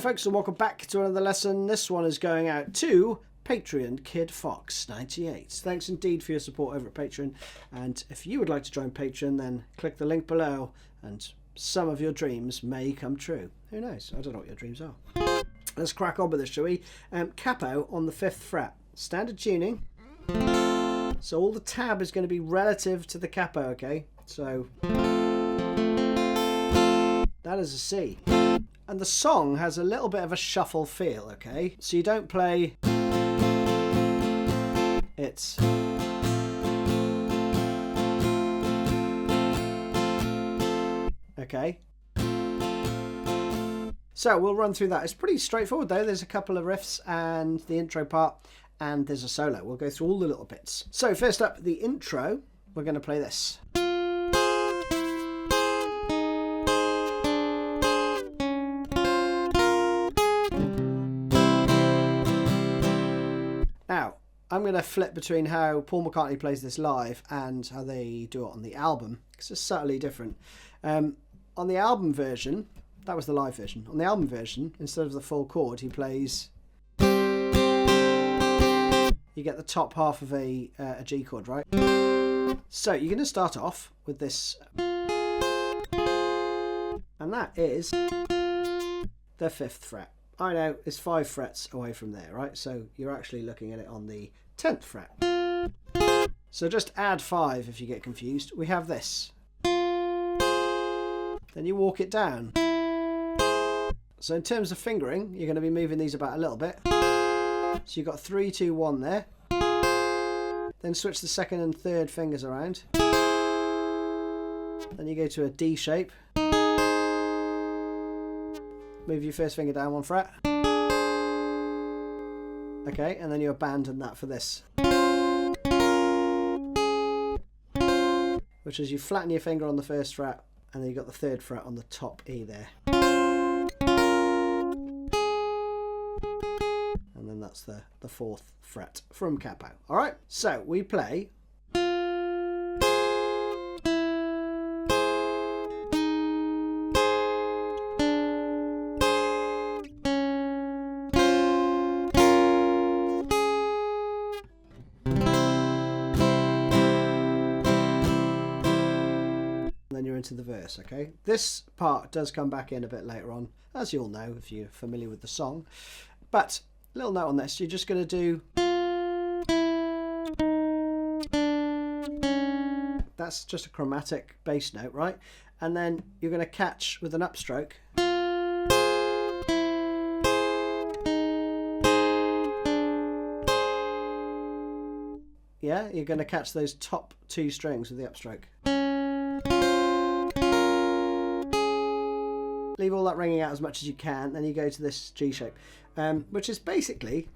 Hello folks and welcome back to another lesson. This one is going out to Patreon Kid Fox 98. Thanks indeed for your support over at Patreon, and if you would like to join Patreon, then click the link below and some of your dreams may come true. Who knows? I don't know what your dreams are. Let's crack on with this, shall we? Capo on the 5th fret. Standard tuning. So all the tab is going to be relative to the capo, okay? So that is a C. And the song has a little bit of a shuffle feel, okay? So you don't play... It's... Okay. So we'll run through that. It's pretty straightforward though. There's a couple of riffs and the intro part, and there's a solo. We'll go through all the little bits. So first up, the intro, we're going to play this. Now, I'm going to flip between how Paul McCartney plays this live and how they do it on the album, because it's subtly different. On the album version, that was the live version. On the album version, instead of the full chord, he plays... You get the top half of a G chord, right? So you're going to start off with this. And that is the 5th fret. I know, it's 5 frets away from there, right? So you're actually looking at it on the 10th fret. So just add 5 if you get confused. We have this. Then you walk it down. So in terms of fingering, you're going to be moving these about a little bit. So you've got 3, 2, 1 there. Then switch the 2nd and 3rd fingers around. Then you go to a D shape. Move your 1st finger down 1 fret. Okay, and then you abandon that for this. Which is you flatten your finger on the 1st fret, and then you've got the 3rd fret on the top E there. And then that's the 4th fret from Capo. Alright, so we play... into the verse, okay? This part does come back in a bit later on, as you all know if you're familiar with the song. But little note on this, you're just going to do... That's just a chromatic bass note, right? And then you're going to catch with an upstroke. Yeah, you're going to catch those top 2 strings with the upstroke. Leave all that ringing out as much as you can, then you go to this G shape, which is basically,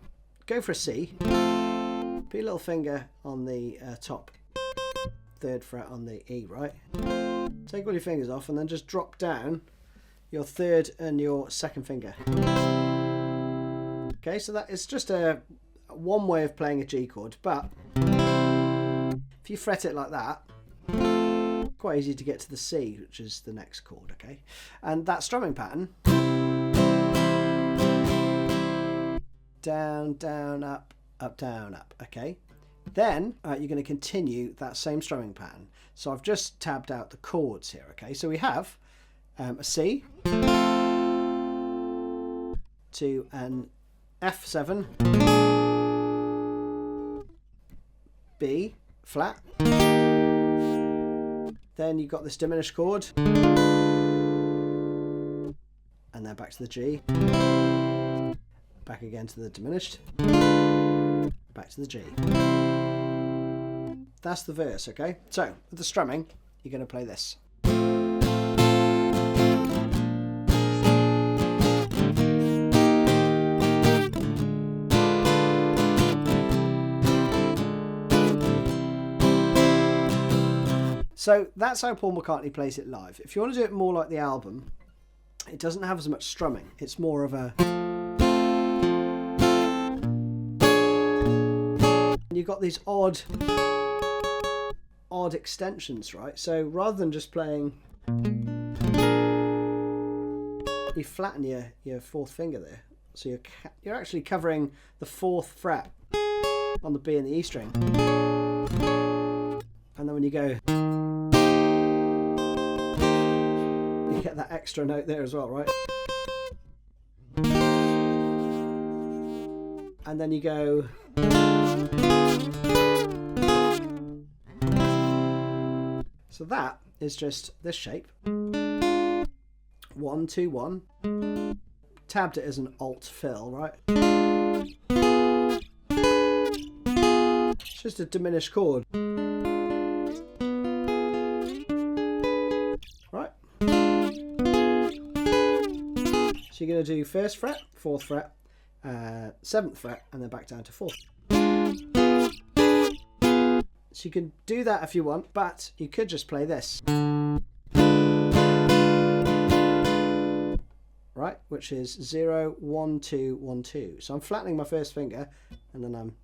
go for a C, put your little finger on the top 3rd fret on the E, right? Take all your fingers off and then just drop down your 3rd and your 2nd finger. Okay, so that is just one way of playing a G chord, but if you fret it like that, quite easy to get to the C, which is the next chord, okay? And that strumming pattern, down, down, up, up, down, up, okay? Then you're going to continue that same strumming pattern. So I've just tabbed out the chords here, okay? So we have a C to an F7, B flat. Then you've got this diminished chord, and then back to the G, back again to the diminished, back to the G. That's the verse, okay? So, with the strumming, you're going to play this. So that's how Paul McCartney plays it live. If you want to do it more like the album, it doesn't have as much strumming. It's more of a... You've got these odd extensions, right? So rather than just playing... you flatten your fourth finger there. So you're actually covering the 4th fret on the B and the E string. And then when you go, you get that extra note there as well, right? And then you go, so that is just this shape. 1, 2, 1. Tabbed it as an alt fill, right? It's just a diminished chord. Right? So you're going to do 1st fret, 4th fret, 7th fret, and then back down to 4th. So you can do that if you want, but you could just play this. Right, which is 0, 1, 2, 1, 2. So I'm flattening my 1st finger, and then I'm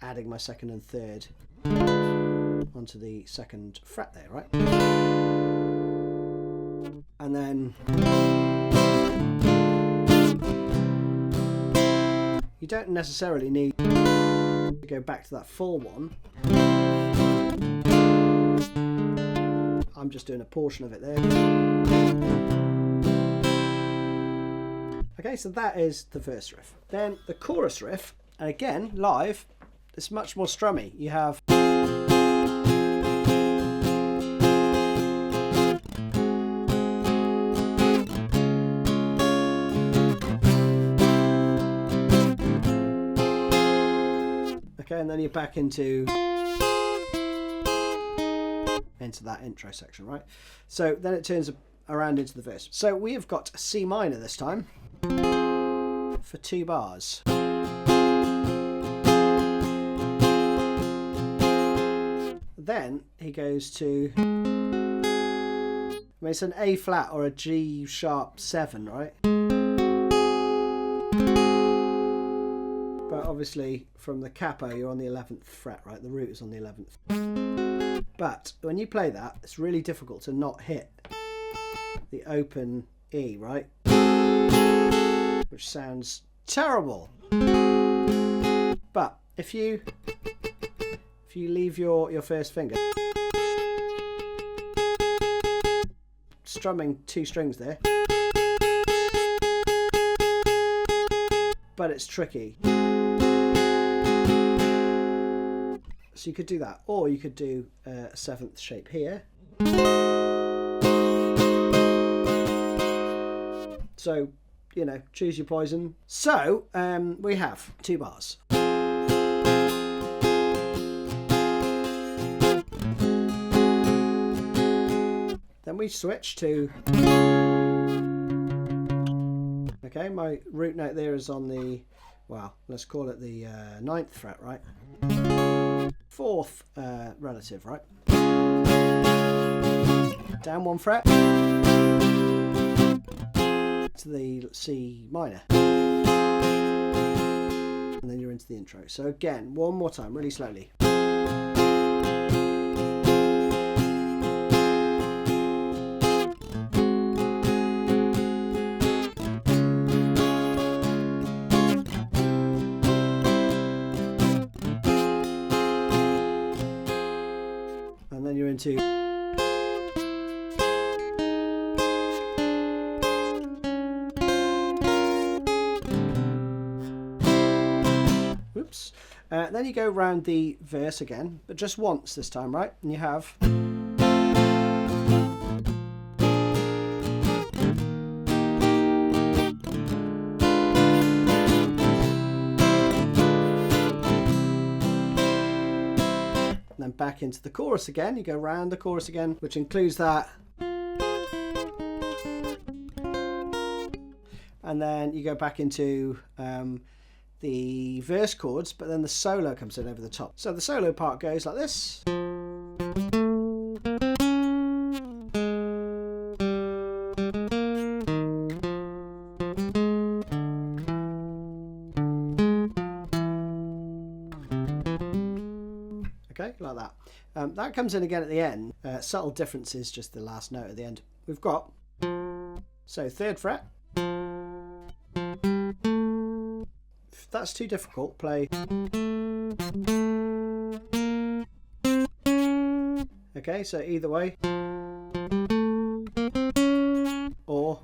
adding my 2nd and 3rd onto the 2nd fret there, right? And then you don't necessarily need to go back to that full one. I'm just doing a portion of it there. Okay, so that is the verse riff. Then the chorus riff, and again, live, it's much more strummy. You have... Okay, and then you're back into that intro section, right? So then it turns around into the verse. So we have got C minor this time for 2 bars. Then he goes to, I mean, it's an A flat or a G sharp 7, right? But obviously from the capo you're on the 11th fret, right? The root is on the 11th. But when you play that, it's really difficult to not hit the open E, right? Which sounds terrible. But if you leave your first finger strumming 2 strings there, but it's tricky. So you could do that, or you could do a 7th shape here. So, you know, choose your poison. So we have 2 bars. Then we switch to, okay, my root note there is on the, well, let's call it the 9th fret, right? 4th relative, right? Down 1 fret to the C minor, and then you're into the intro. So again, one more time, really slowly. And then you're into, whoops. Then you go round the verse again, but just once this time, right? And you have, then back into the chorus again. You go round the chorus again, which includes that. And then you go back into the verse chords, but then the solo comes in over the top. So the solo part goes like this. Okay, like that. That comes in again at the end. Subtle difference is just the last note at the end. We've got, so 3rd fret, If that's too difficult, play. Okay, so either way. Or.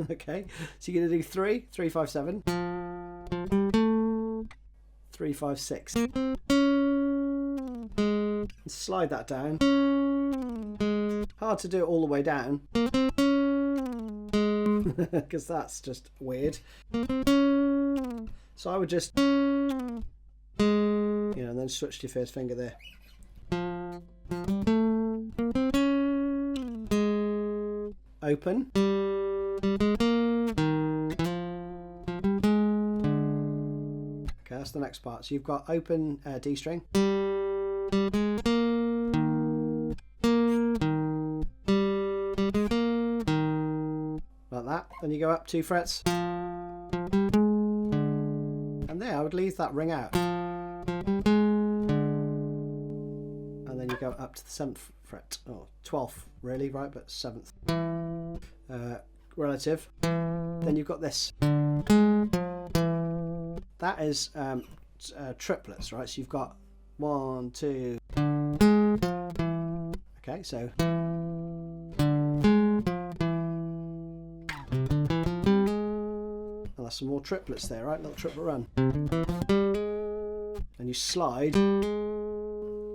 Okay, so you're going to do 3, 3, 5, 7. 3, 5, 6. Slide that down. Hard to do it all the way down because that's just weird. So I would just, and then switch to your first finger there. Open. Okay, that's the next part. So you've got open D string. Like that. Then you go up 2 frets. And there, I would leave that ring out. And then you go up to the 7th fret. Oh, 12th really, right? But 7th. Relative. Then you've got this. That is triplets, right? So you've got 1, 2. Okay, so. And that's some more triplets there, right? Little triplet run. And you slide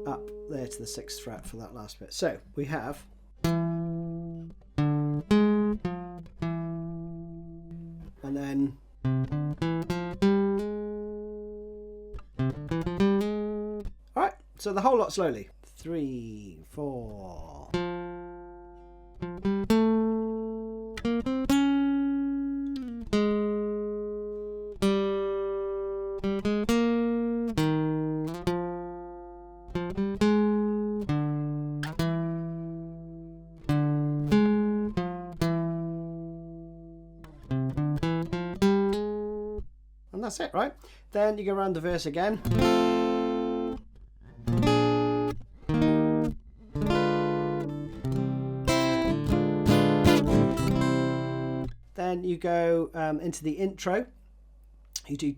up there to the 6th fret for that last bit. So we have. And then. Alright, so the whole lot slowly. 3, 4. And that's it, right? Then you go around the verse again. Then you go into the intro. You do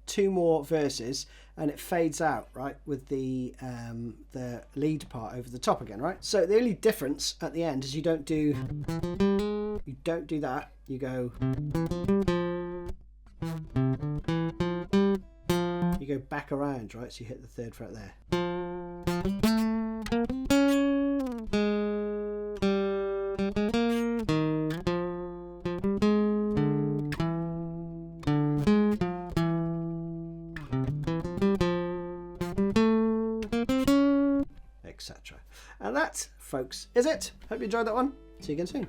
2 more verses, and it fades out, right, with the lead part over the top again, right? So the only difference at the end is you don't do that. You go. You go back around, right? So you hit the 3rd fret there. Etc. And that, folks, is it. Hope you enjoyed that one. See you again soon.